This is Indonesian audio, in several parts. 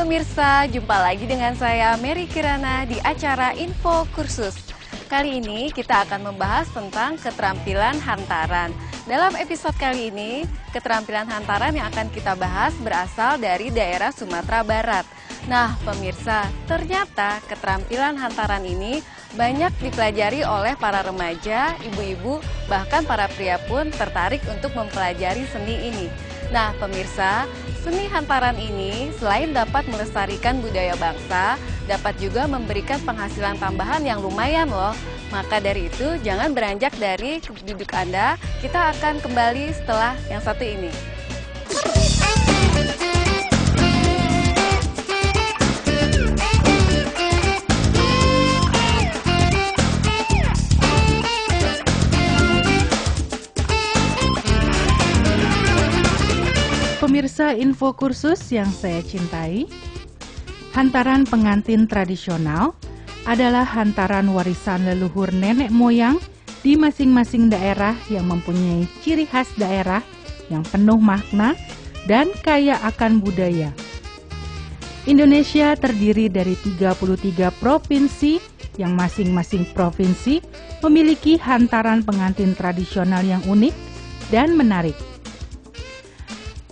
pemirsa, jumpa lagi dengan saya Mary Kirana di acara Info Kursus. Kali ini kita akan membahas tentang keterampilan hantaran. Dalam episode kali ini, keterampilan hantaran yang akan kita bahas berasal dari daerah Sumatera Barat. Nah, pemirsa, ternyata keterampilan hantaran ini banyak dipelajari oleh para remaja, ibu-ibu, bahkan para pria pun tertarik untuk mempelajari seni ini. Nah, pemirsa, seni hantaran ini selain dapat melestarikan budaya bangsa, dapat juga memberikan penghasilan tambahan yang lumayan loh. Maka dari itu, jangan beranjak dari duduk Anda. Kita akan kembali setelah yang satu ini. Pemirsa Info Kursus yang saya cintai, hantaran pengantin tradisional adalah hantaran warisan leluhur nenek moyang di masing-masing daerah yang mempunyai ciri khas daerah yang penuh makna dan kaya akan budaya. Indonesia terdiri dari 33 provinsi yang masing-masing provinsi memiliki hantaran pengantin tradisional yang unik dan menarik.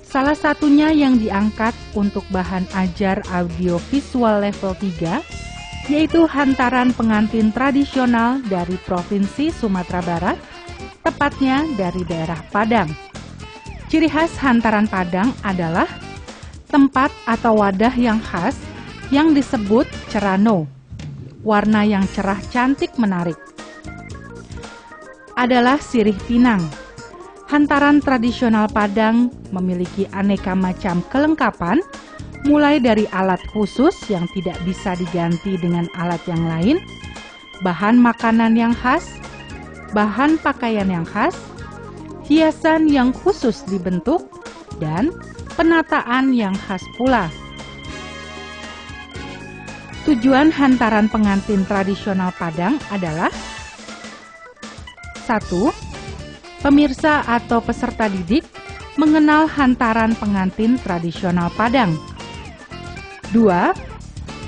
Salah satunya yang diangkat untuk bahan ajar audiovisual level 3, yaitu hantaran pengantin tradisional dari Provinsi Sumatera Barat, tepatnya dari daerah Padang. Ciri khas hantaran Padang adalah tempat atau wadah yang khas yang disebut cerano. Warna yang cerah cantik menarik. Adalah sirih pinang. Hantaran tradisional Padang memiliki aneka macam kelengkapan, mulai dari alat khusus yang tidak bisa diganti dengan alat yang lain, bahan makanan yang khas, bahan pakaian yang khas, hiasan yang khusus dibentuk, dan penataan yang khas pula. Tujuan hantaran pengantin tradisional Padang adalah 1. Pemirsa atau peserta didik mengenal hantaran pengantin tradisional Padang. 2.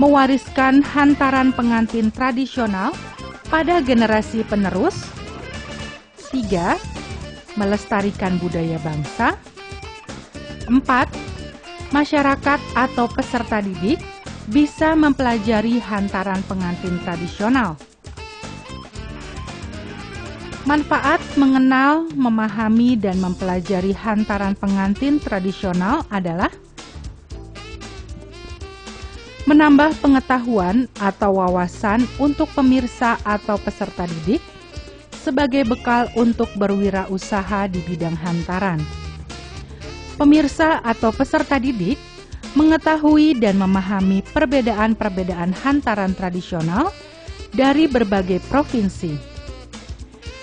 Mewariskan hantaran pengantin tradisional pada generasi penerus. 3. Melestarikan budaya bangsa. 4. Masyarakat atau peserta didik bisa mempelajari hantaran pengantin tradisional. Manfaat mengenal, memahami, dan mempelajari hantaran pengantin tradisional adalah menambah pengetahuan atau wawasan untuk pemirsa atau peserta didik sebagai bekal untuk berwirausaha di bidang hantaran. Pemirsa atau peserta didik mengetahui dan memahami perbedaan-perbedaan hantaran tradisional dari berbagai provinsi.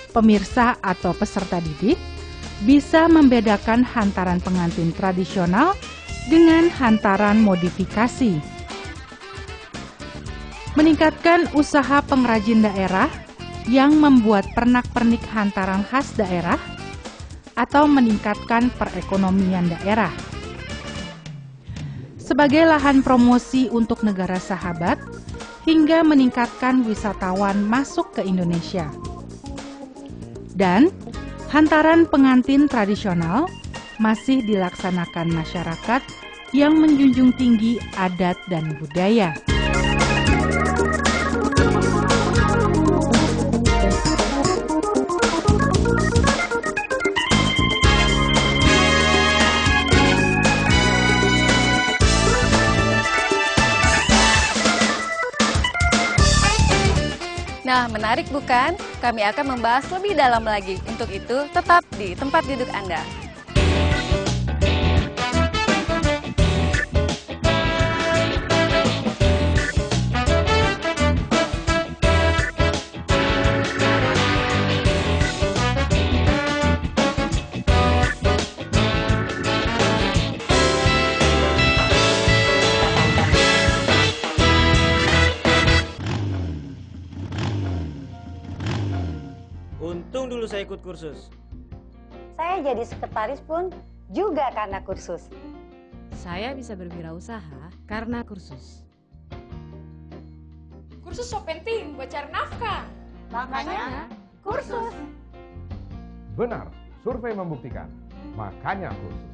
Pemirsa atau peserta didik bisa membedakan hantaran pengantin tradisional dengan hantaran modifikasi. Meningkatkan usaha pengrajin daerah yang membuat pernak-pernik hantaran khas daerah atau meningkatkan perekonomian daerah. Sebagai lahan promosi untuk negara sahabat hingga meningkatkan wisatawan masuk ke Indonesia. Dan hantaran pengantin tradisional masih dilaksanakan masyarakat yang menjunjung tinggi adat dan budaya. Nah, menarik bukan? Kami akan membahas lebih dalam lagi. Untuk itu, tetap di tempat duduk Anda. Untung dulu saya ikut kursus. Saya jadi sekretaris pun juga karena kursus. Saya bisa berwirausaha karena kursus. Kursus so penting buat cari nafkah. Makanya kursus. Benar, survei membuktikan. Makanya kursus.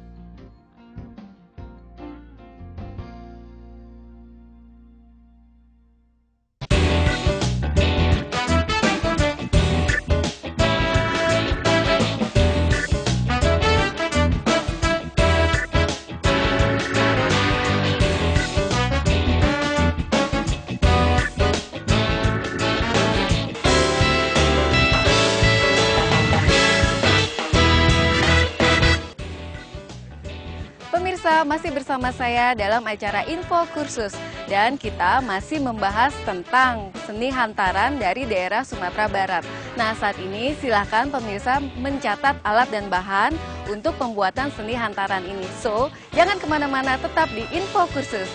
Pemirsa, masih bersama saya dalam acara Info Kursus dan kita masih membahas tentang seni hantaran dari daerah Sumatera Barat. Nah, saat ini silakan pemirsa mencatat alat dan bahan untuk pembuatan seni hantaran ini. So, jangan kemana-mana, tetap di Info Kursus.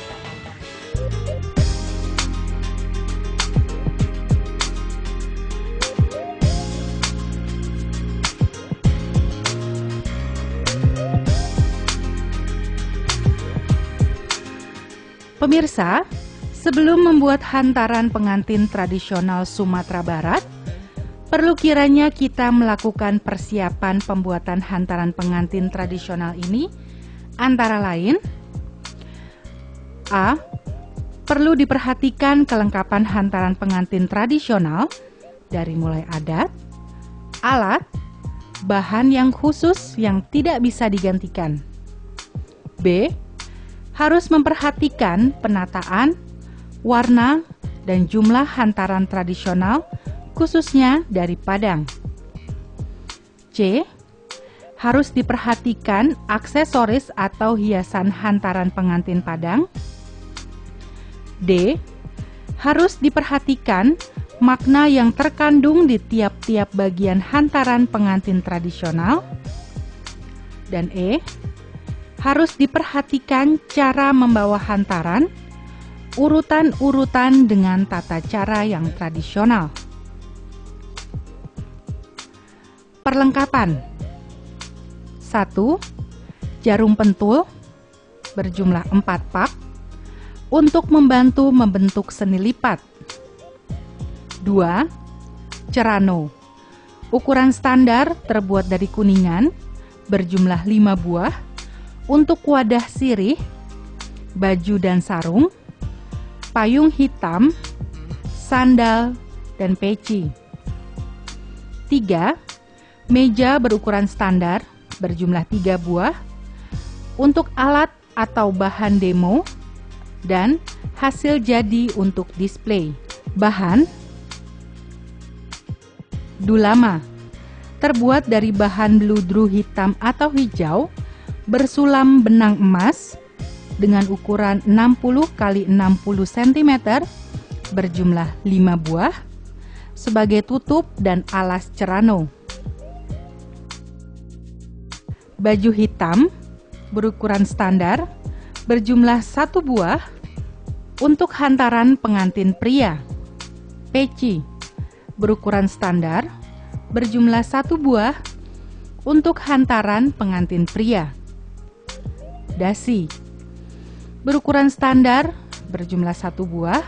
Pemirsa, sebelum membuat hantaran pengantin tradisional Sumatera Barat, perlu kiranya kita melakukan persiapan pembuatan hantaran pengantin tradisional ini antara lain: A. Perlu diperhatikan kelengkapan hantaran pengantin tradisional dari mulai adat, alat, bahan yang khusus yang tidak bisa digantikan. B. Harus memperhatikan penataan, warna, dan jumlah hantaran tradisional, khususnya dari Padang. C. Harus diperhatikan aksesoris atau hiasan hantaran pengantin Padang. D. Harus diperhatikan makna yang terkandung di tiap-tiap bagian hantaran pengantin tradisional. Dan E. Harus diperhatikan cara membawa hantaran, urutan-urutan dengan tata cara yang tradisional. Perlengkapan. 1. Jarum pentul berjumlah 4 pak untuk membantu membentuk seni lipat. 2. Cerano. Ukuran standar terbuat dari kuningan berjumlah 5 buah untuk wadah sirih, baju dan sarung, payung hitam, sandal, dan peci. 3. Meja berukuran standar berjumlah 3 buah untuk alat atau bahan demo dan hasil jadi untuk display. Bahan: dulama, terbuat dari bahan bludru hitam atau hijau bersulam benang emas dengan ukuran 60 x 60 cm berjumlah 5 buah sebagai tutup dan alas cerano. Baju hitam berukuran standar berjumlah 1 buah untuk hantaran pengantin pria. Peci berukuran standar berjumlah 1 buah untuk hantaran pengantin pria. Dasi berukuran standar berjumlah 1 buah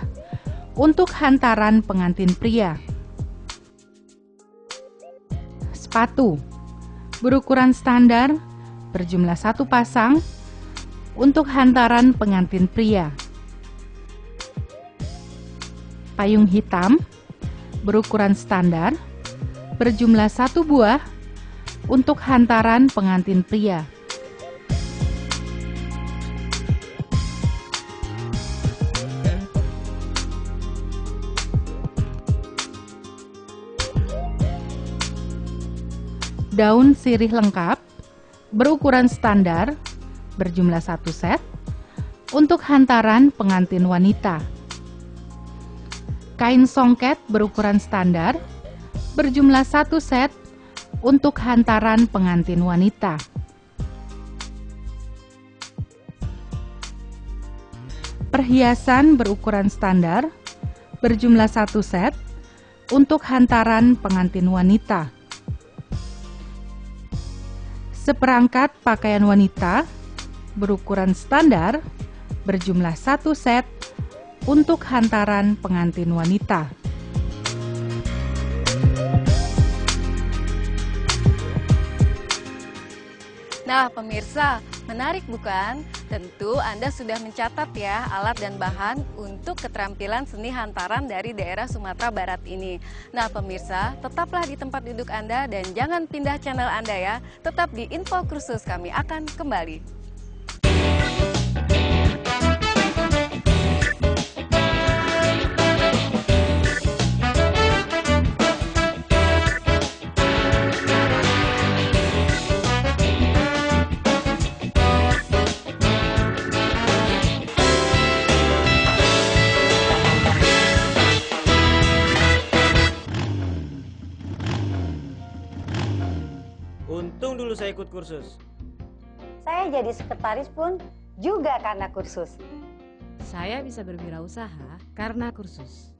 untuk hantaran pengantin pria. Sepatu berukuran standar berjumlah 1 pasang untuk hantaran pengantin pria. Payung hitam berukuran standar berjumlah 1 buah untuk hantaran pengantin pria. Daun sirih lengkap berukuran standar berjumlah 1 set untuk hantaran pengantin wanita. Kain songket berukuran standar berjumlah 1 set untuk hantaran pengantin wanita. Perhiasan berukuran standar berjumlah 1 set untuk hantaran pengantin wanita. Seperangkat pakaian wanita berukuran standar berjumlah 1 set untuk hantaran pengantin wanita. Nah, pemirsa, menarik bukan? Tentu Anda sudah mencatat ya alat dan bahan untuk keterampilan seni hantaran dari daerah Sumatera Barat ini. Nah, pemirsa, tetaplah di tempat duduk Anda dan jangan pindah channel Anda ya. Tetap di Info Kursus, kami akan kembali. Untung dulu saya ikut kursus. Saya jadi sekretaris pun juga karena kursus. Saya bisa berwirausaha karena kursus.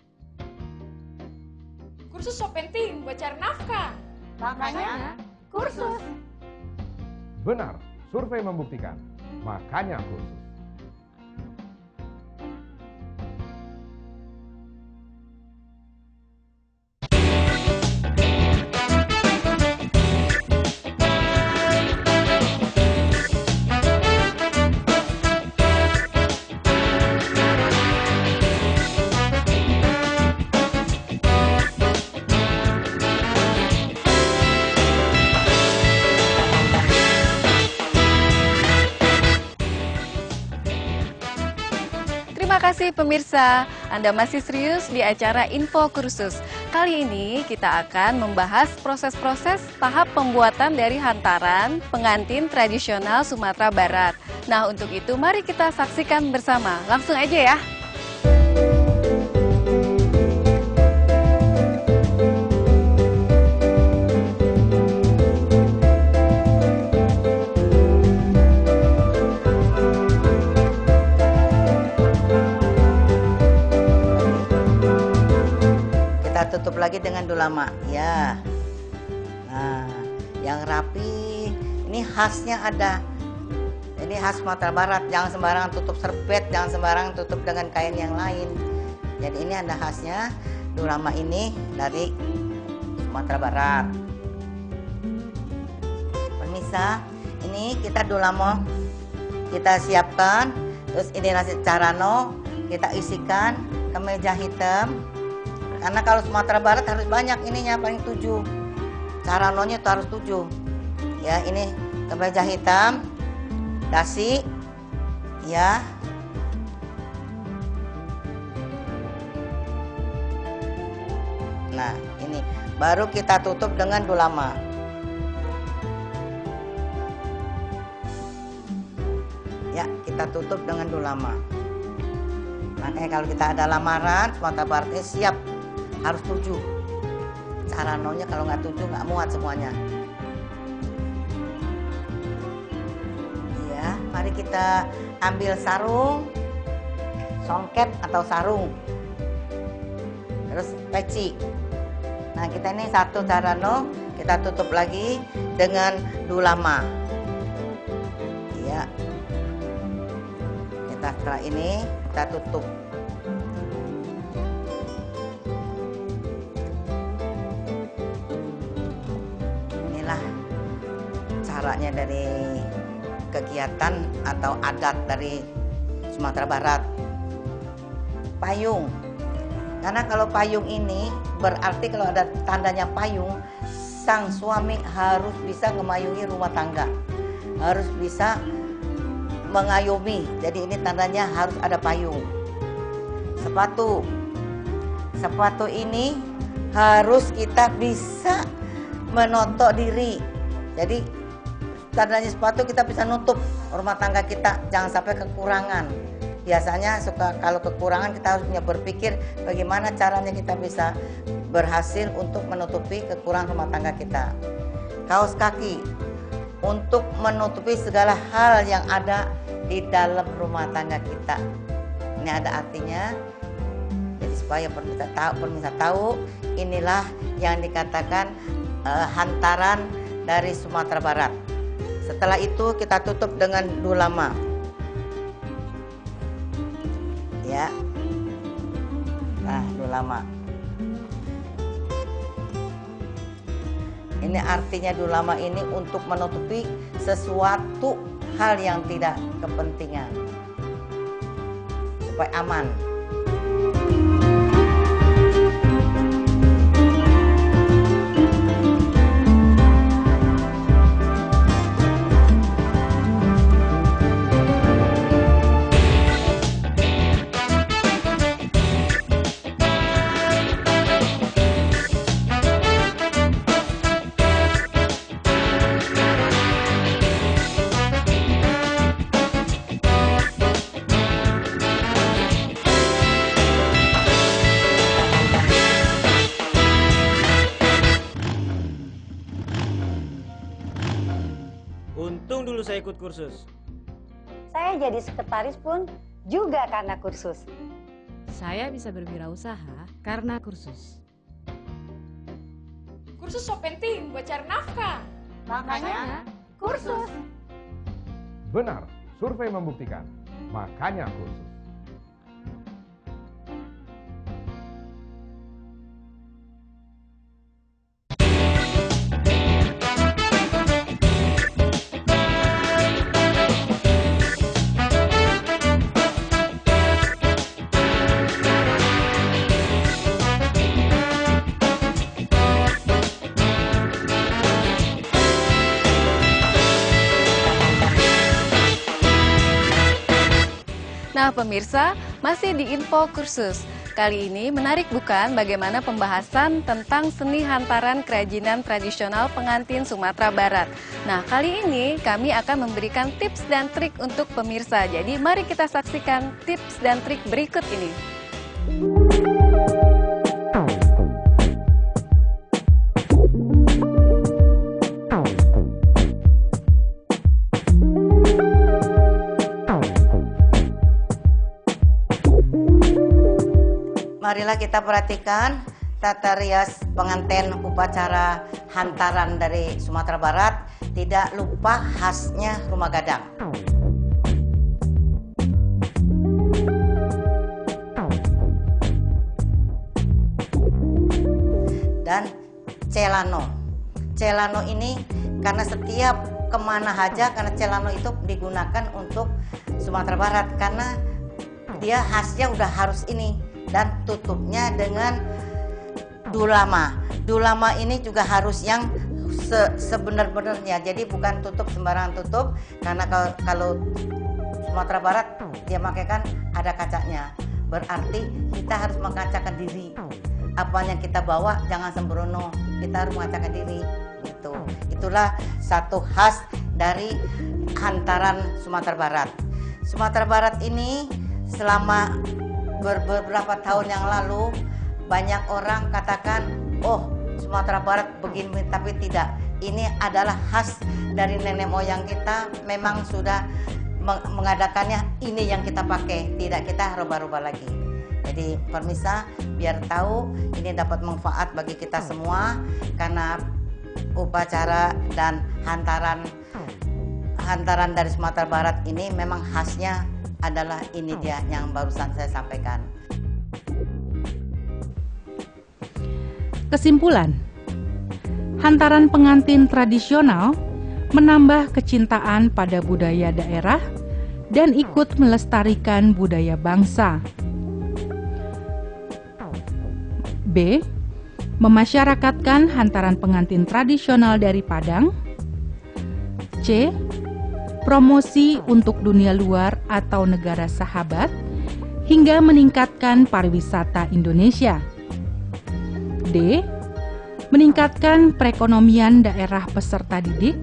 Kursus so penting buat cari nafkah. Makanya kursus. Benar, survei membuktikan. Makanya kursus. Terima kasih pemirsa, Anda masih serius di acara Info Kursus. Kali ini kita akan membahas proses-proses tahap pembuatan dari hantaran pengantin tradisional Sumatera Barat. Nah, untuk itu mari kita saksikan bersama. Langsung aja ya. Tutup lagi dengan dulama ya. Nah, yang rapi ini khasnya ada. Ini khas Sumatera Barat, jangan sembarangan tutup serbet, jangan sembarangan tutup dengan kain yang lain. Jadi ini ada khasnya. Dulama ini dari Sumatera Barat. Pemirsa, ini kita dulama kita siapkan. Terus ini nasi carano kita isikan ke meja hitam. Karena kalau Sumatera Barat harus banyak ininya, paling 7. Caranonya itu harus 7. Ya, ini kemeja hitam, dasi, ya. Nah, ini baru kita tutup dengan dulama. Ya, kita tutup dengan dulama. Makanya kalau kita ada lamaran, Sumatera Baratnya siap. Harus 7. Caranonya kalau nggak 7 nggak muat semuanya. Ya, mari kita ambil sarung, songket atau sarung, terus peci. Nah, kita ini satu carano, kita tutup lagi dengan dulama. Ya, kita setelah ini kita tutup. Caranya dari kegiatan atau adat dari Sumatera Barat. Payung. Karena kalau payung ini berarti kalau ada tandanya payung, sang suami harus bisa memayungi rumah tangga. Harus bisa mengayomi. Jadi ini tandanya harus ada payung. Sepatu. Sepatu ini harus kita bisa menotok diri. Jadi tandanya sepatu kita bisa nutup rumah tangga kita, jangan sampai kekurangan. Biasanya kalau kekurangan kita harus berpikir bagaimana caranya kita bisa berhasil untuk menutupi kekurangan rumah tangga kita. Kaos kaki untuk menutupi segala hal yang ada di dalam rumah tangga kita. Ini ada artinya. Jadi supaya pemirsa tahu inilah yang dikatakan hantaran dari Sumatera Barat. Setelah itu kita tutup dengan dulama. Ya. Nah, dulama. Ini artinya dulama ini untuk menutupi sesuatu hal yang tidak kepentingan. Supaya aman. Untung dulu saya ikut kursus. Saya jadi sekretaris pun juga karena kursus. Saya bisa berwirausaha karena kursus. Kursus so penting buat cari nafkah. Makanya kursus. Benar, survei membuktikan. Makanya kursus. Nah pemirsa, masih di Info Kursus. Kali ini menarik bukan bagaimana pembahasan tentang seni hantaran kerajinan tradisional pengantin Sumatera Barat. Nah kali ini kami akan memberikan tips dan trik untuk pemirsa. Jadi mari kita saksikan tips dan trik berikut ini. Marilah kita perhatikan tata rias pengantin upacara hantaran dari Sumatera Barat. Tidak lupa khasnya rumah gadang. Dan celano. Celano ini karena setiap kemana aja, karena celano itu digunakan untuk Sumatera Barat. Karena dia khasnya udah harus ini. Dan tutupnya dengan dulama. Dulama ini juga harus yang sebenar-benarnya. Jadi bukan tutup sembarangan tutup. Karena kalau Sumatera Barat dia makaikan ada kacanya. Berarti kita harus mengacakan diri. Apa yang kita bawa jangan sembrono. Kita harus mengacakan diri. Gitu. Itulah satu khas dari hantaran Sumatera Barat. Sumatera Barat ini selama beberapa tahun yang lalu banyak orang katakan, oh Sumatera Barat begini, tapi tidak. Ini adalah khas dari nenek moyang kita, memang sudah mengadakannya, ini yang kita pakai, tidak kita rubah-rubah lagi. Jadi pemirsa biar tahu ini dapat manfaat bagi kita semua, karena upacara dan hantaran dari Sumatera Barat ini memang khasnya adalah ini dia yang barusan saya sampaikan. Kesimpulan, hantaran pengantin tradisional menambah kecintaan pada budaya daerah dan ikut melestarikan budaya bangsa. B. Memasyarakatkan hantaran pengantin tradisional dari Padang. C. Promosi untuk dunia luar atau negara sahabat hingga meningkatkan pariwisata Indonesia. D. Meningkatkan perekonomian daerah peserta didik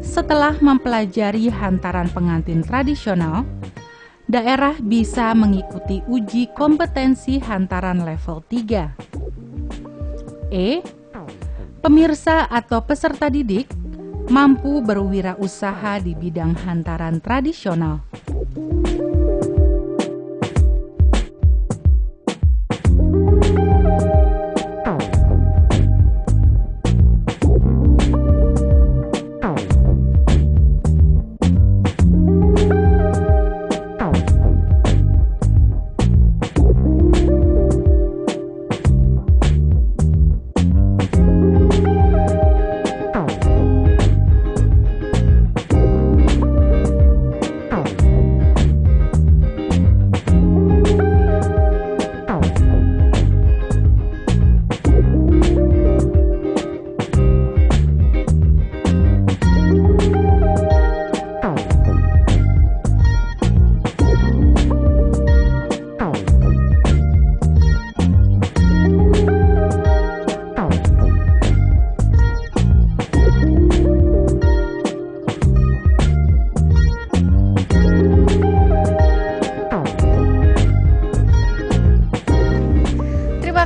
setelah mempelajari hantaran pengantin tradisional, daerah bisa mengikuti uji kompetensi hantaran level 3. E. Pemirsa atau peserta didik mampu berwirausaha di bidang hantaran tradisional.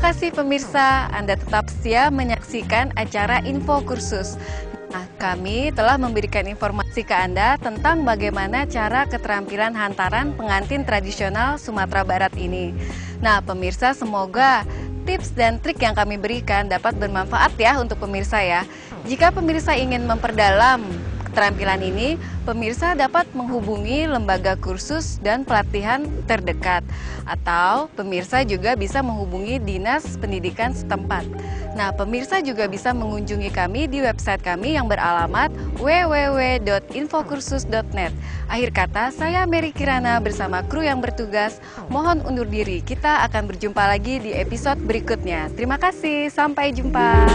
Terima kasih pemirsa, Anda tetap setia menyaksikan acara Info Kursus. Nah, kami telah memberikan informasi ke Anda tentang bagaimana cara keterampilan hantaran pengantin tradisional Sumatera Barat ini. Nah, pemirsa, semoga tips dan trik yang kami berikan dapat bermanfaat ya untuk pemirsa ya. Jika pemirsa ingin memperdalam keterampilan ini, pemirsa dapat menghubungi lembaga kursus dan pelatihan terdekat, atau pemirsa juga bisa menghubungi Dinas Pendidikan setempat. Nah, pemirsa juga bisa mengunjungi kami di website kami yang beralamat www.infokursus.net. Akhir kata, saya Mary Kirana bersama kru yang bertugas mohon undur diri. Kita akan berjumpa lagi di episode berikutnya. Terima kasih, sampai jumpa.